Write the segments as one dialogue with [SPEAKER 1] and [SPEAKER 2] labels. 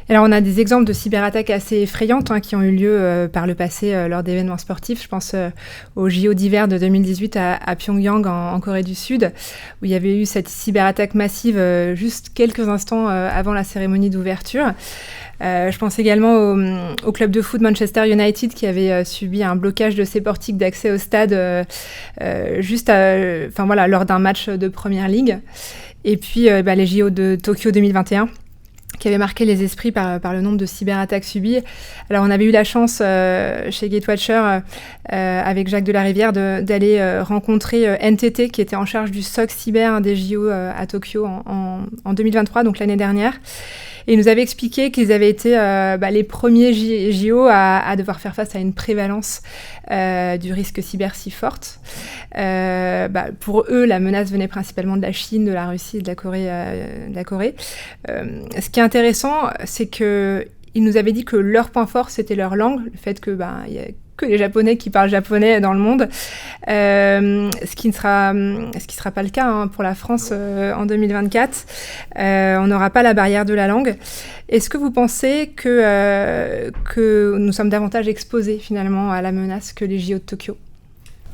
[SPEAKER 1] Alors, on a des exemples de cyberattaques assez effrayantes qui ont eu lieu par le passé lors d'événements sportifs. Je pense aux JO d'hiver de 2018 à Pyongyang en Corée du Sud, où il y avait eu cette cyberattaque massive juste quelques instants avant la cérémonie d'ouverture. Je pense également au club de foot Manchester United qui avait subi un blocage de ses portiques d'accès au stade lors d'un match de Première Ligue. Et puis les JO de Tokyo 2021 qui avait marqué les esprits par le nombre de cyberattaques subies. Alors, on avait eu la chance chez Gatewatcher, avec Jacques Delarivière, d'aller rencontrer NTT, qui était en charge du SOC cyber des JO à Tokyo en 2023, donc l'année dernière. Et il nous avait expliqué qu'ils avaient été les premiers JO à devoir faire face à une prévalence du risque cyber si forte. Pour eux, la menace venait principalement de la Chine, de la Russie et de la Corée. Ce qui est intéressant, c'est qu'ils nous avaient dit que leur point fort, c'était leur langue, le fait que y a que les Japonais qui parlent japonais dans le monde, ce qui ne sera pas le cas pour la France en 2024. On n'aura pas la barrière de la langue. Est-ce que vous pensez que nous sommes davantage exposés finalement à la menace que les JO de Tokyo ?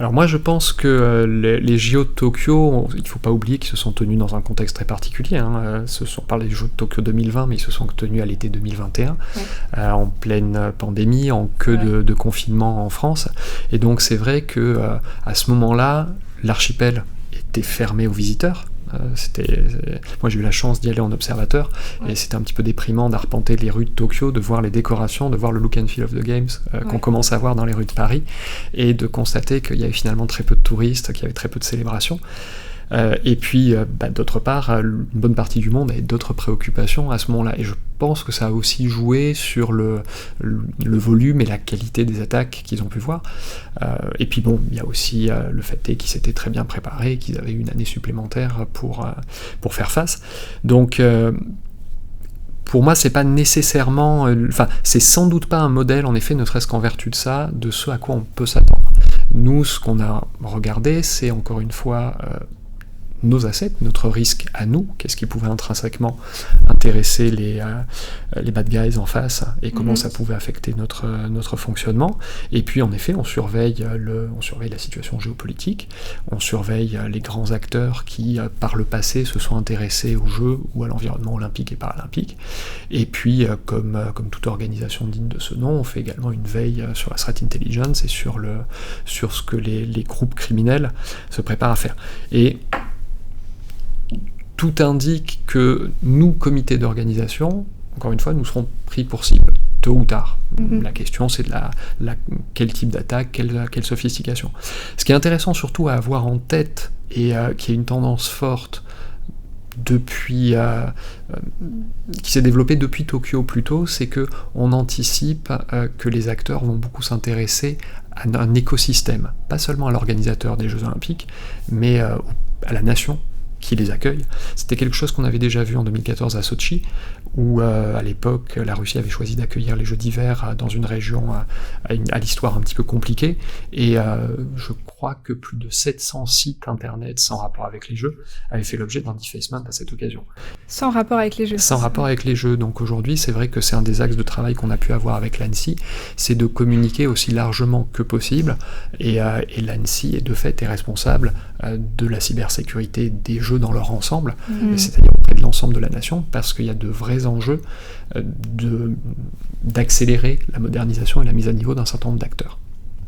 [SPEAKER 2] Alors moi je pense que les JO de Tokyo, il ne faut pas oublier qu'ils se sont tenus dans un contexte très particulier. On parle des JO de Tokyo 2020, mais ils se sont tenus à l'été 2021, en pleine pandémie, en queue de confinement en France. Et donc c'est vrai que à ce moment-là, l'archipel était fermé aux visiteurs. Moi j'ai eu la chance d'y aller en observateur et c'était un petit peu déprimant d'arpenter les rues de Tokyo, de voir les décorations, de voir le look and feel of the games qu'on commence à voir dans les rues de Paris et de constater qu'il y avait finalement très peu de touristes, qu'il y avait très peu de célébrations. Et puis d'autre part, une bonne partie du monde avait d'autres préoccupations à ce moment-là, et je pense que ça a aussi joué sur le volume et la qualité des attaques qu'ils ont pu voir. Et puis bon, il y a aussi le fait qu'ils s'étaient très bien préparés, qu'ils avaient eu une année supplémentaire pour faire face. Donc pour moi, c'est pas nécessairement, c'est sans doute pas un modèle, en effet, ne serait-ce qu'en vertu de ça, de ce à quoi on peut s'attendre. Nous, ce qu'on a regardé, c'est encore une fois nos assets, notre risque à nous, qu'est-ce qui pouvait intrinsèquement intéresser les bad guys en face et comment ça pouvait affecter notre fonctionnement. Et puis en effet, on surveille la situation géopolitique, on surveille les grands acteurs qui par le passé se sont intéressés aux Jeux ou à l'environnement olympique et paralympique. Et puis comme toute organisation digne de ce nom, on fait également une veille sur la threat intelligence et sur ce que les groupes criminels se préparent à faire. Et tout indique que nous, comité d'organisation, encore une fois, nous serons pris pour cible, tôt ou tard. La question, c'est de quel type d'attaque, quelle sophistication. Ce qui est intéressant surtout à avoir en tête, et qui est une tendance forte qui s'est développée depuis Tokyo plutôt, c'est qu'on anticipe que les acteurs vont beaucoup s'intéresser à un écosystème, pas seulement à l'organisateur des Jeux Olympiques, mais à la nation qui les accueille. C'était quelque chose qu'on avait déjà vu en 2014 à Sochi, où à l'époque la Russie avait choisi d'accueillir les Jeux d'hiver dans une région à l'histoire un petit peu compliquée, et je crois que plus de 700 sites internet sans rapport avec les Jeux avaient fait l'objet d'un defacement à cette occasion.
[SPEAKER 1] Sans rapport avec les Jeux.
[SPEAKER 2] Sans rapport avec les Jeux. Donc aujourd'hui, c'est vrai que c'est un des axes de travail qu'on a pu avoir avec l'ANSSI, c'est de communiquer aussi largement que possible, et l'ANSSI est de fait responsable de la cybersécurité des Jeux dans leur ensemble, c'est-à-dire auprès de l'ensemble de la nation, parce qu'il y a de vrais enjeux d'accélérer la modernisation et la mise à niveau d'un certain nombre d'acteurs.